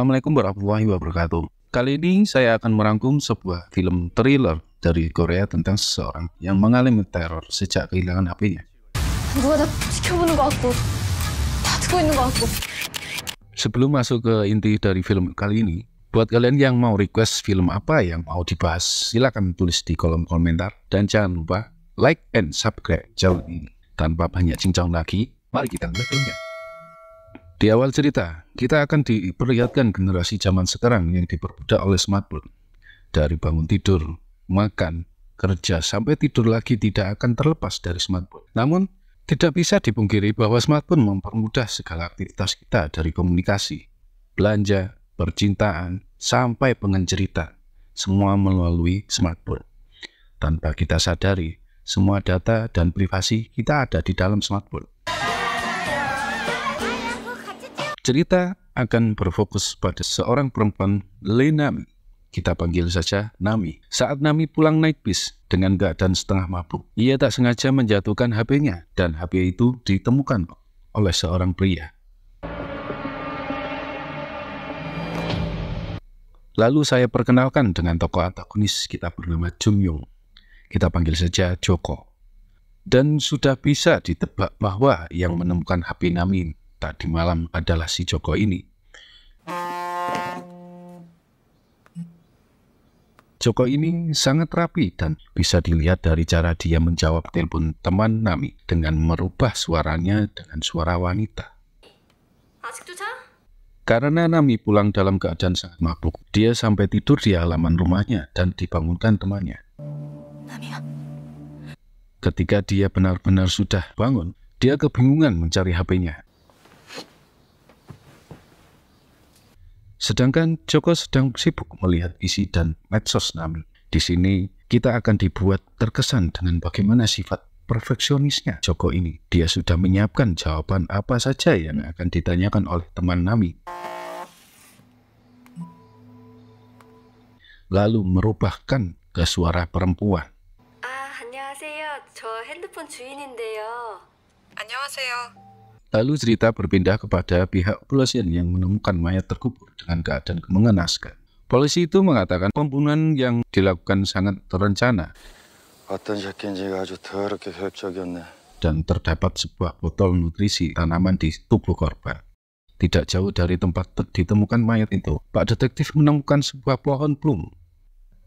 Assalamualaikum warahmatullahi wabarakatuh. Kali ini saya akan merangkum sebuah film thriller dari Korea tentang seseorang yang mengalami teror sejak kehilangan HP-nya. 누가 나 지켜보는 것 같고 다 듣고 있는 것 같고. Sebelum masuk ke inti dari film kali ini, buat kalian yang mau request film apa yang mau dibahas, silakan tulis di kolom komentar. Dan jangan lupa like and subscribe channel ini. Tanpa banyak cincang lagi, mari kita mulai filmnya. Di awal cerita, kita akan diperlihatkan generasi zaman sekarang yang diperbudak oleh smartphone. Dari bangun tidur, makan, kerja, sampai tidur lagi tidak akan terlepas dari smartphone. Namun, tidak bisa dipungkiri bahwa smartphone mempermudah segala aktivitas kita dari komunikasi, belanja, percintaan, sampai pengencerita. Semua melalui smartphone. Tanpa kita sadari, semua data dan privasi kita ada di dalam smartphone. Cerita akan berfokus pada seorang perempuan Lee Nami. Kita panggil saja Nami. Saat Nami pulang naik bis dengan keadaan setengah mabuk, ia tak sengaja menjatuhkan HP-nya dan HP itu ditemukan oleh seorang pria. Lalu saya perkenalkan dengan tokoh antagonis kita bernama Jung Young. Kita panggil saja Joko. Dan sudah bisa ditebak bahwa yang menemukan HP Nami tadi malam adalah si Joko ini. Joko ini sangat rapi dan bisa dilihat dari cara dia menjawab telepon teman Nami dengan merubah suaranya dengan suara wanita. Karena Nami pulang dalam keadaan sangat mabuk, dia sampai tidur di halaman rumahnya dan dibangunkan temannya. Ketika dia benar-benar sudah bangun, dia kebingungan mencari HP-nya. Sedangkan Joko sedang sibuk melihat isi dan medsos Nami. Di sini kita akan dibuat terkesan dengan bagaimana sifat perfeksionisnya Joko ini. Dia sudah menyiapkan jawaban apa saja yang akan ditanyakan oleh teman Nami. Lalu merubahkan ke suara perempuan. 안녕하세요. 저 핸드폰 주인인데요. 안녕하세요. Lalu cerita berpindah kepada pihak kepolisian yang menemukan mayat terkubur dengan keadaan mengenaskan. Polisi itu mengatakan pembunuhan yang dilakukan sangat terencana. Dan terdapat sebuah botol nutrisi tanaman di tubuh korban. Tidak jauh dari tempat ditemukan mayat itu, Pak Detektif menemukan sebuah pohon plum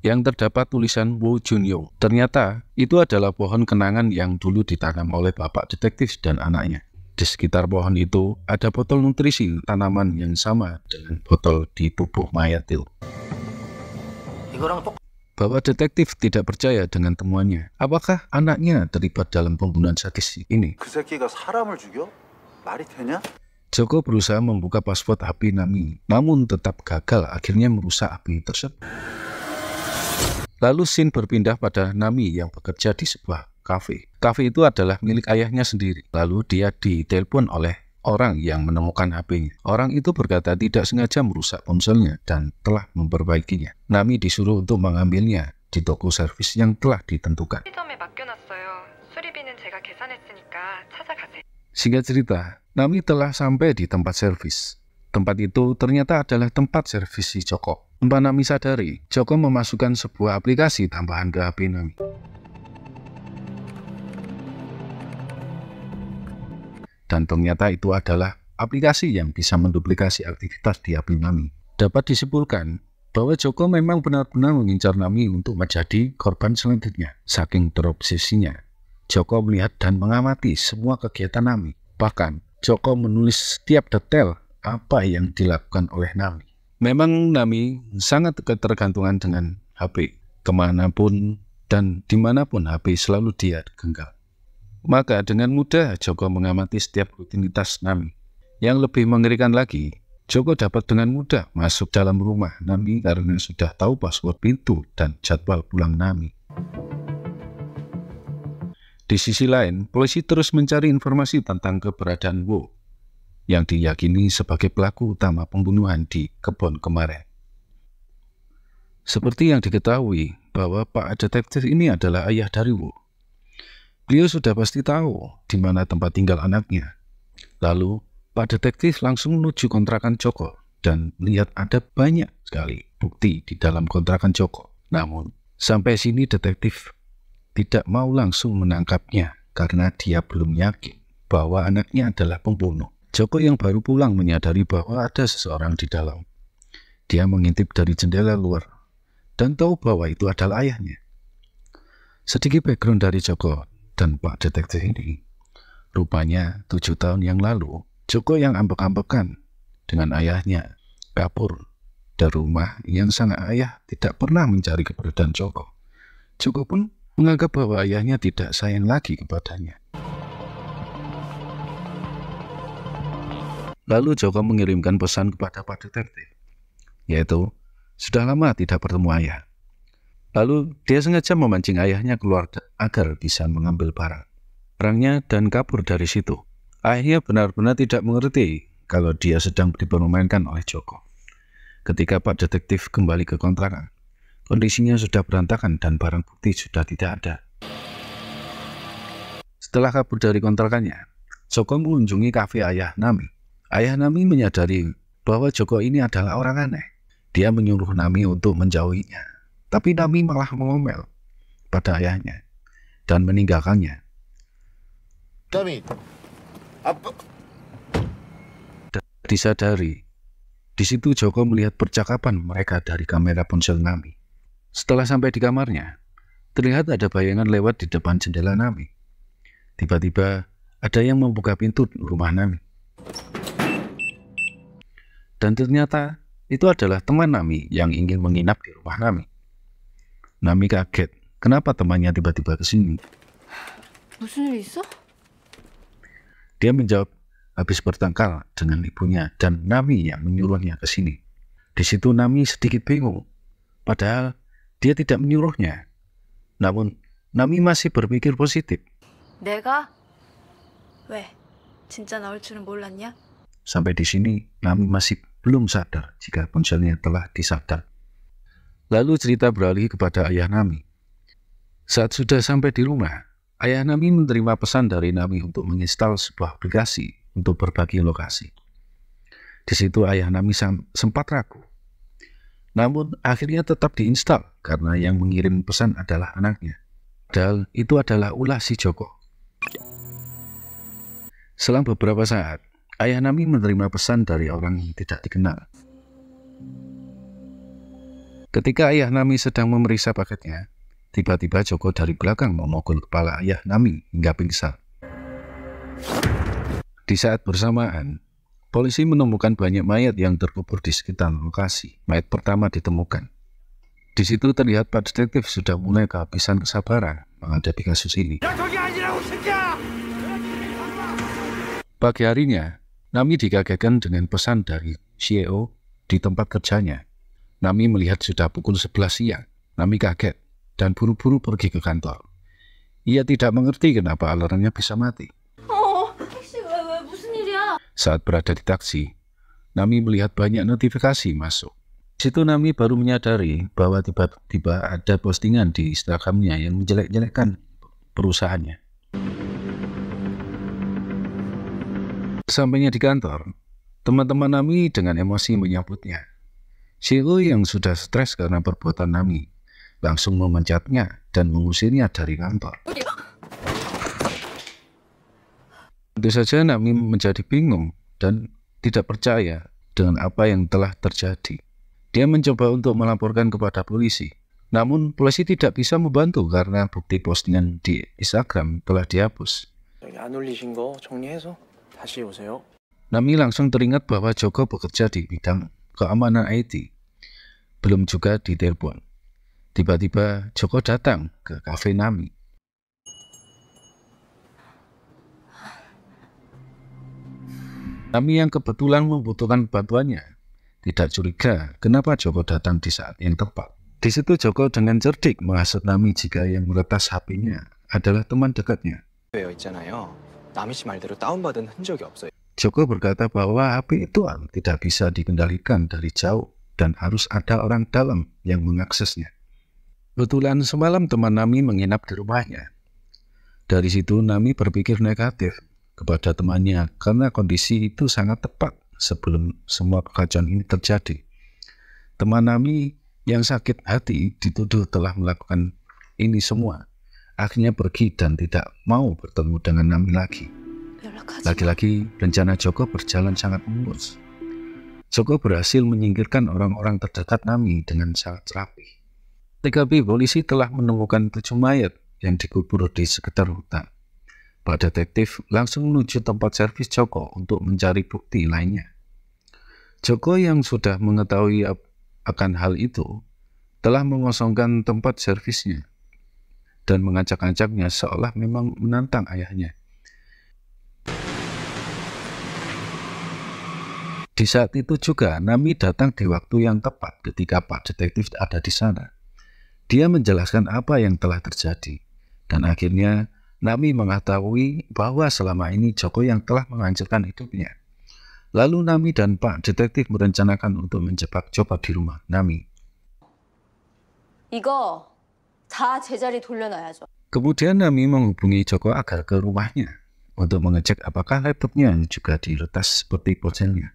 yang terdapat tulisan Woo Jun Young. Ternyata itu adalah pohon kenangan yang dulu ditanam oleh Bapak Detektif dan anaknya. Di sekitar pohon itu ada botol nutrisi tanaman yang sama dengan botol di tubuh mayat itu. Bapak Detektif tidak percaya dengan temuannya. Apakah anaknya terlibat dalam pembunuhan sadis ini? Joko berusaha membuka password HP Nami, namun tetap gagal, akhirnya merusak HP tersebut. Lalu scene berpindah pada Nami yang bekerja di sebuah kafe. Kafe itu adalah milik ayahnya sendiri. Lalu dia ditelepon oleh orang yang menemukan HP-nya. Orang itu berkata tidak sengaja merusak ponselnya dan telah memperbaikinya. Nami disuruh untuk mengambilnya di toko servis yang telah ditentukan. Singkat cerita, Nami telah sampai di tempat servis. Tempat itu ternyata adalah tempat servis si Joko. Tanpa Nami sadari, Joko memasukkan sebuah aplikasi tambahan ke HP Nami. Dan ternyata itu adalah aplikasi yang bisa menduplikasi aktivitas di HP Nami. Dapat disimpulkan bahwa Joko memang benar-benar mengincar Nami untuk menjadi korban selanjutnya. Saking terobsesinya, Joko melihat dan mengamati semua kegiatan Nami. Bahkan, Joko menulis setiap detail apa yang dilakukan oleh Nami. Memang Nami sangat ketergantungan dengan HP. Kemanapun dan dimanapun HP selalu dia genggam. Maka dengan mudah Joko mengamati setiap rutinitas Nami. Yang lebih mengerikan lagi, Joko dapat dengan mudah masuk dalam rumah Nami karena sudah tahu password pintu dan jadwal pulang Nami. Di sisi lain, polisi terus mencari informasi tentang keberadaan Woo yang diyakini sebagai pelaku utama pembunuhan di kebun kemarin. Seperti yang diketahui bahwa Pak Detektif ini adalah ayah dari Woo. Beliau sudah pasti tahu di mana tempat tinggal anaknya. Lalu, Pak Detektif langsung menuju kontrakan Joko dan melihat ada banyak sekali bukti di dalam kontrakan Joko. Namun, sampai sini detektif tidak mau langsung menangkapnya karena dia belum yakin bahwa anaknya adalah pembunuh. Joko yang baru pulang menyadari bahwa ada seseorang di dalam. Dia mengintip dari jendela luar dan tahu bahwa itu adalah ayahnya. Sedikit background dari Joko dan Pak Detektif ini. Rupanya 7 tahun yang lalu, Joko yang ambek-ambekan dengan ayahnya kabur dari rumah yang sang ayah tidak pernah mencari keberadaan Joko. Joko pun menganggap bahwa ayahnya tidak sayang lagi kepadanya. Lalu Joko mengirimkan pesan kepada Pak Detektif, yaitu sudah lama tidak bertemu ayah. Lalu dia sengaja memancing ayahnya keluar agar bisa mengambil barangnya dan kabur dari situ. Ayahnya benar-benar tidak mengerti kalau dia sedang dipermainkan oleh Joko. Ketika Pak Detektif kembali ke kontrakan, kondisinya sudah berantakan dan barang bukti sudah tidak ada. Setelah kabur dari kontrakannya, Joko mengunjungi kafe ayah Nami. Ayah Nami menyadari bahwa Joko ini adalah orang aneh. Dia menyuruh Nami untuk menjauhinya. Tapi Nami malah mengomel pada ayahnya dan meninggalkannya. Nami, apa? Disadari, di situ Joko melihat percakapan mereka dari kamera ponsel Nami. Setelah sampai di kamarnya, terlihat ada bayangan lewat di depan jendela Nami. Tiba-tiba ada yang membuka pintu rumah Nami. Dan ternyata itu adalah teman Nami yang ingin menginap di rumah Nami. Nami kaget, kenapa temannya tiba-tiba ke sini? 무슨 일 있어? Dia menjawab habis bertengkar dengan ibunya dan Nami yang menyuruhnya ke sini. Di situ Nami sedikit bingung, padahal dia tidak menyuruhnya. Namun Nami masih berpikir positif. 내가? 왜? 진짜 나올 줄은 몰랐냐? Sampai di sini Nami masih belum sadar jika ponselnya telah disadap. Lalu cerita beralih kepada ayah Nami. Saat sudah sampai di rumah, ayah Nami menerima pesan dari Nami untuk menginstal sebuah aplikasi untuk berbagi lokasi. Di situ ayah Nami sempat ragu. Namun akhirnya tetap diinstal karena yang mengirim pesan adalah anaknya. Padahal itu adalah ulah si Joko. Selang beberapa saat, ayah Nami menerima pesan dari orang yang tidak dikenal. Ketika ayah Nami sedang memeriksa paketnya, tiba-tiba Joko dari belakang memukul kepala ayah Nami hingga pingsan. Di saat bersamaan, polisi menemukan banyak mayat yang terkubur di sekitar lokasi. Mayat pertama ditemukan. Di situ terlihat Pak Detektif sudah mulai kehabisan kesabaran menghadapi kasus ini. Pagi harinya, Nami dikagetkan dengan pesan dari CEO di tempat kerjanya. Nami melihat sudah pukul 11 siang. Nami kaget dan buru-buru pergi ke kantor. Ia tidak mengerti kenapa alarmnya bisa mati. 택시 왜 무슨 일이야? Saat berada di taksi, Nami melihat banyak notifikasi masuk. Di situ Nami baru menyadari bahwa tiba-tiba ada postingan di Instagramnya yang menjelek-jelekkan perusahaannya. Sampainya di kantor, teman-teman Nami dengan emosi menyambutnya. CEO yang sudah stres karena perbuatan Nami langsung memencatnya dan mengusirnya dari kantor. Tentu saja Nami menjadi bingung dan tidak percaya dengan apa yang telah terjadi. Dia mencoba untuk melaporkan kepada polisi. Namun polisi tidak bisa membantu karena bukti postingan di Instagram telah dihapus. 안 올리신 거 정리해서 다시 오세요. Nami langsung teringat bahwa Joko bekerja di bidang keamanan IT. Belum juga ditelepon. Tiba-tiba Joko datang ke kafe Nami. Nami yang kebetulan membutuhkan bantuannya tidak curiga kenapa Joko datang di saat yang tepat. Di situ Joko dengan cerdik menghasut Nami jika yang meretas HP-nya adalah teman dekatnya. 되어 있잖아요. 남희 씨 말대로 다운받은 흔적이 없어요. Joko berkata bahwa HP itu tidak bisa dikendalikan dari jauh dan harus ada orang dalam yang mengaksesnya. Kebetulan semalam teman Nami menginap di rumahnya. Dari situ Nami berpikir negatif kepada temannya karena kondisi itu sangat tepat sebelum semua kekacauan ini terjadi. Teman Nami yang sakit hati dituduh telah melakukan ini semua. Akhirnya pergi dan tidak mau bertemu dengan Nami lagi. 연락하지 마. Lagi-lagi rencana Joko berjalan sangat mulus. Joko berhasil menyingkirkan orang-orang terdekat Nami dengan sangat rapi. TKP polisi telah menemukan 7 mayat yang dikubur di sekitar hutan. Pak detektif langsung menuju tempat servis Joko untuk mencari bukti lainnya. Joko yang sudah mengetahui akan hal itu telah mengosongkan tempat servisnya dan mengacak-acaknya seolah memang menantang ayahnya. Di saat itu juga Nami datang di waktu yang tepat ketika Pak detektif ada di sana. Dia menjelaskan apa yang telah terjadi dan akhirnya Nami mengetahui bahwa selama ini Joko yang telah menghancurkan hidupnya. Lalu Nami dan Pak detektif merencanakan untuk menjebak Joko di rumah Nami. 이거 다 제자리 돌려놔야죠. Kemudian Nami menghubungi Joko agar ke rumahnya untuk mengecek apakah laptopnya juga diretas seperti ponselnya.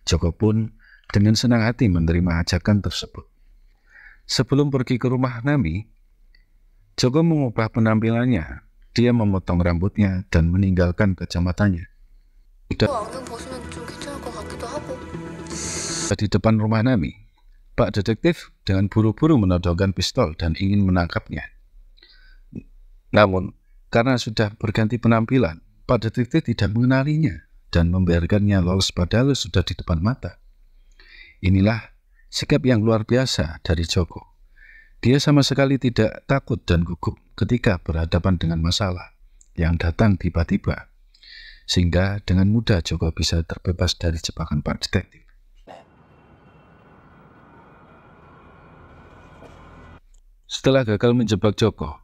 Joko pun dengan senang hati menerima ajakan tersebut. Sebelum pergi ke rumah Nami, Joko mengubah penampilannya. Dia memotong rambutnya dan meninggalkan kacamatanya. 안경 벗으면 좀 괜찮을 것 같기도 하고. Di depan rumah Nami, Pak detektif dengan buru-buru menodongkan pistol dan ingin menangkapnya. Namun, karena sudah berganti penampilan, Pak detektif tidak mengenalinya dan membiarkannya lolos padahal sudah di depan mata. Inilah sikap yang luar biasa dari Joko. Dia sama sekali tidak takut dan gugup ketika berhadapan dengan masalah yang datang tiba-tiba. Sehingga dengan mudah Joko bisa terbebas dari jebakan Pak detektif. Setelah gagal menjebak Joko,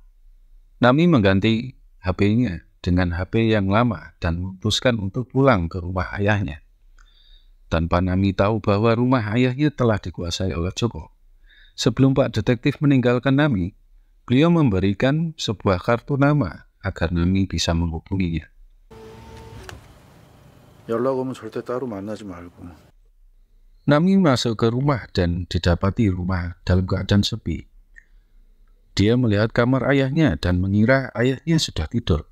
Nami mengganti HP-nya dengan HP yang lama dan memutuskan untuk pulang ke rumah ayahnya. Tanpa Nami tahu bahwa rumah ayahnya telah dikuasai oleh Joko. Sebelum Pak detektif meninggalkan Nami, beliau memberikan sebuah kartu nama agar Nami bisa menghubunginya. 연락 오면 절대 따로 만나지 말고. Nami masuk ke rumah dan didapati rumah dalam keadaan sepi. Dia melihat kamar ayahnya dan mengira ayahnya sudah tidur.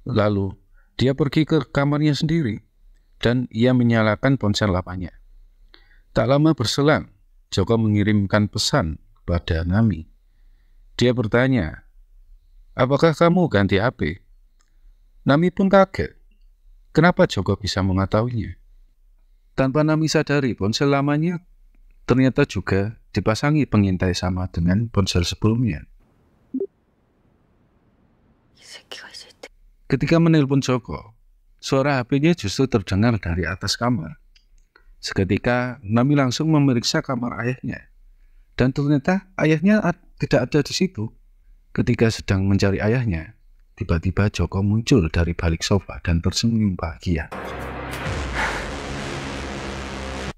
Lalu, dia pergi ke kamarnya sendiri dan ia menyalakan ponsel lamanya. Tak lama berselang, Joko mengirimkan pesan kepada Nami. Dia bertanya, "Apakah kamu ganti HP?" Nami pun kaget. Kenapa Joko bisa mengetahuinya? Tanpa Nami sadari, ponsel lamanya ternyata juga dipasangi pengintai sama dengan ponsel sebelumnya. 이 새끼가 있을 때. Ketika menelpon Joko, suara HP-nya justru terdengar dari atas kamar. Seketika, Nami langsung memeriksa kamar ayahnya. Dan ternyata ayahnya tidak ada di situ. Ketika sedang mencari ayahnya, tiba-tiba Joko muncul dari balik sofa dan tersenyum bahagia.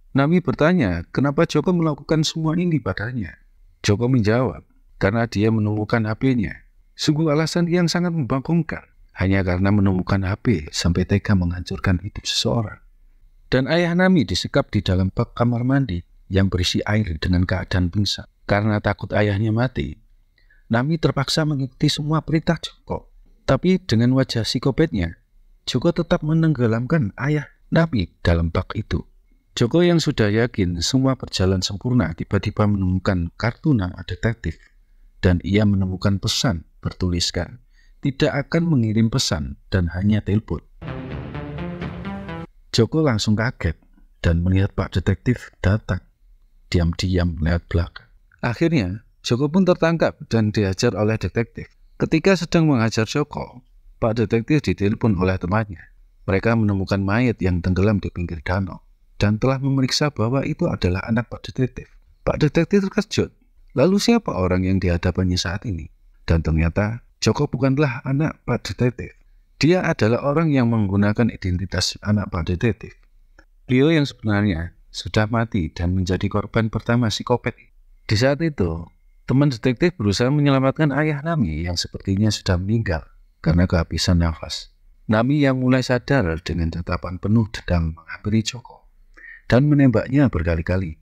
Nami bertanya, kenapa Joko melakukan semua ini padanya? Joko menjawab, karena dia menemukan HP-nya. Sungguh alasan yang sangat membangkangkan. Hanya karena menemukan HP sampai tega menghancurkan hidup seseorang. Dan ayah Nami disekap di dalam bak kamar mandi yang berisi air dengan keadaan pingsan. Karena takut ayahnya mati, Nami terpaksa mengikuti semua perintah Joko. Tapi dengan wajah psikopatnya, Joko tetap menenggelamkan ayah Nami dalam bak itu. Joko yang sudah yakin semua berjalan sempurna tiba-tiba menemukan kartu nama detektif. Dan ia menemukan pesan bertuliskan, tidak akan mengirim pesan dan hanya telepon. Joko langsung kaget dan melihat Pak detektif datang. Diam-diam melihat belakang. Akhirnya, Joko pun tertangkap dan dihajar oleh detektif. Ketika sedang menghajar Joko, Pak detektif ditelepon oleh temannya. Mereka menemukan mayat yang tenggelam di pinggir danau dan telah memeriksa bahwa itu adalah anak Pak detektif. Pak detektif terkejut. Lalu siapa orang yang dihadapannya saat ini? Dan ternyata Joko bukanlah anak Pak detektif. Dia adalah orang yang menggunakan identitas anak Pak detektif. Beliau yang sebenarnya sudah mati dan menjadi korban pertama psikopat. Di saat itu, teman detektif berusaha menyelamatkan ayah Nami yang sepertinya sudah meninggal karena kehabisan nafas. Nami yang mulai sadar dengan tatapan penuh dendam menghampiri Joko dan menembaknya berkali-kali.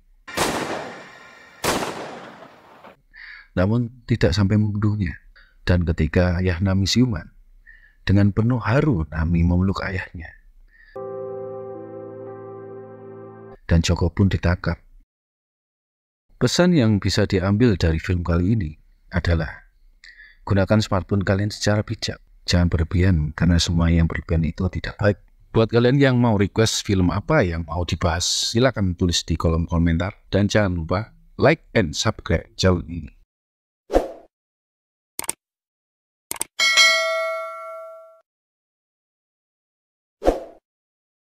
Namun tidak sampai membunuhnya. Dan ketika ayah Nami siuman, dengan penuh haru Nami memeluk ayahnya. Dan Joko pun ditangkap. Pesan yang bisa diambil dari film kali ini adalah gunakan smartphone kalian secara bijak. Jangan berlebihan, karena semua yang berlebihan itu tidak baik. Buat kalian yang mau request film apa yang mau dibahas, silakan tulis di kolom komentar. Dan jangan lupa like and subscribe channel ini.